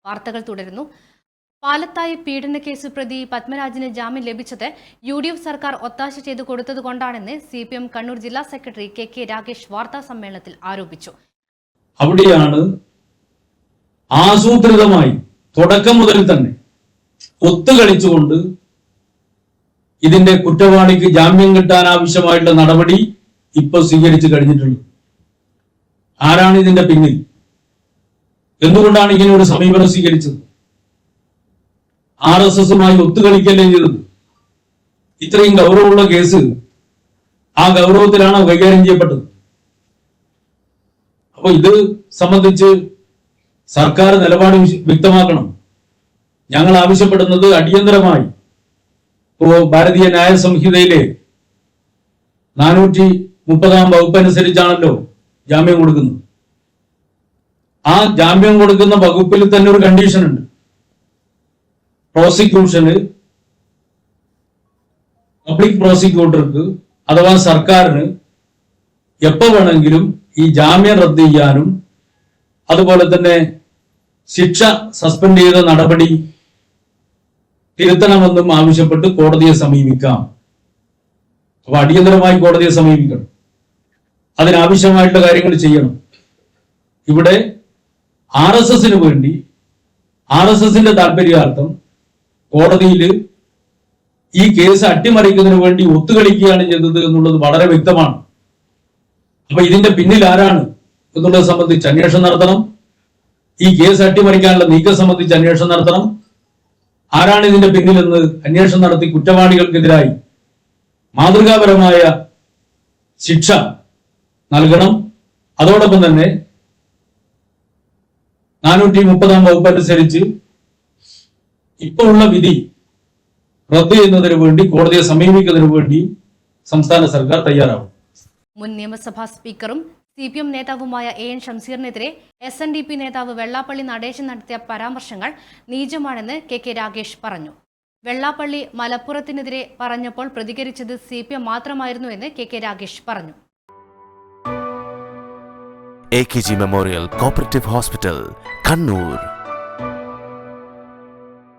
വാർത്തകൾ തുടരുന്നു. പാലത്തായി പീഡനക്കേസ് പ്രതി പത്മരാജന് ജാമ്യം ലഭിച്ചത് UDF സർക്കാർ ഒത്താശ ചെയ്തു കൊടുത്തതുകൊണ്ടാണെന്ന് CPM കണ്ണൂർ ജില്ലാ സെക്രട്ടറി KK രാഗേഷ് വാർത്താ സമ്മേളനത്തിൽ ആരോപിച്ചു. അവിടെയാണ് ആസൂത്രിതമായി തുടക്കം മുതൽ തന്നെ ഒത്തുകളിച്ചുകൊണ്ട് ഇതിന്റെ കുറ്റവാളിക്ക് ജാമ്യം കിട്ടാൻ ആവശ്യമായിട്ടുള്ള നടപടി ഇപ്പോൾ സ്വീകരിച്ചു കഴിഞ്ഞിട്ടുള്ളത്. ആരാണ് ഇതിന്റെ പിന്നിൽ? എന്തുകൊണ്ടാണ് ഇങ്ങനെ ഒരു സമീപനം സ്വീകരിച്ചത്? RSSുമായി ഒത്തുകളിക്കല്ലേ ചെയ്തത്? ഇത്രയും ഗൗരവമുള്ള കേസ് ആ ഗൗരവത്തിലാണ് കൈകാര്യം ചെയ്യപ്പെട്ടത്. അപ്പൊ ഇത് സംബന്ധിച്ച് സർക്കാർ നിലപാട് വ്യക്തമാക്കണം. ഞങ്ങൾ ആവശ്യപ്പെടുന്നത് അടിയന്തരമായി ഭാരതീയ ന്യായ സംഹിതയിലെ 430 വകുപ്പ് അനുസരിച്ചാണല്ലോ ജാമ്യം കൊടുക്കുന്നത്. ആ ജാമ്യം കൊടുക്കുന്ന വകുപ്പിൽ തന്നെ ഒരു കണ്ടീഷൻ ഉണ്ട്. പ്രോസിക്യൂഷന്, പബ്ലിക് പ്രോസിക്യൂട്ടർക്ക് അഥവാ സർക്കാരിന് എപ്പോ വേണമെങ്കിലും ഈ ജാമ്യം റദ്ദ് ചെയ്യാനും അതുപോലെ തന്നെ ശിക്ഷ സസ്പെൻഡ് ചെയ്ത നടപടി തിരുത്തണമെന്നും ആവശ്യപ്പെട്ട് കോടതിയെ സമീപിക്കാം. അപ്പൊ അടിയന്തരമായി കോടതിയെ സമീപിക്കണം. അതിനാവശ്യമായിട്ടുള്ള കാര്യങ്ങൾ ചെയ്യണം. ഇവിടെ RSSന് വേണ്ടി RSSന്റെ താല്പര്യാർത്ഥം കോടതിയിൽ ഈ കേസ് അട്ടിമറിക്കുന്നതിന് വേണ്ടി ഒത്തുകളിക്കുകയാണ് ചെയ്തത് എന്നുള്ളത് വളരെ വ്യക്തമാണ്. അപ്പൊ ഇതിന്റെ പിന്നിൽ ആരാണ് എന്നുള്ളത് സംബന്ധിച്ച് അന്വേഷണം നടത്തണം. ഈ കേസ് അട്ടിമറിക്കാനുള്ള നീക്കം സംബന്ധിച്ച് അന്വേഷണം നടത്തണം. ആരാണ് ഇതിന്റെ പിന്നിലെന്ന് അന്വേഷണം നടത്തി കുറ്റവാളികൾക്കെതിരായി മാതൃകാപരമായ ശിക്ഷ നൽകണം. അതോടൊപ്പം തന്നെ 430 വകുപ്പ് അനുസരിച്ച് ഇപ്പോൾ ഉള്ള വിധി റദ്ദ് ചെയ്യുന്നതിന് വേണ്ടി കോടതിയെ സമീപിക്കുന്നതിന് വേണ്ടി സംസ്ഥാന സർക്കാർ തയ്യാറാവും. മുൻ നിയമസഭാ സ്പീക്കറും CPM നേതാവുമായ AN ഷംസീറിനെതിരെ SNDP നേതാവ് വെള്ളാപ്പള്ളി നടേശൻ നടത്തിയ പരാമർശങ്ങൾ നീചമാണെന്ന് KK രാഗേഷ് പറഞ്ഞു. വെള്ളാപ്പള്ളി മലപ്പുറത്തിനെതിരെ പറഞ്ഞപ്പോൾ പ്രതികരിച്ചത് CPM മാത്രമായിരുന്നുവെന്ന് KK രാഗേഷ് പറഞ്ഞു. AKG memorial cooperative hospital, Kannur.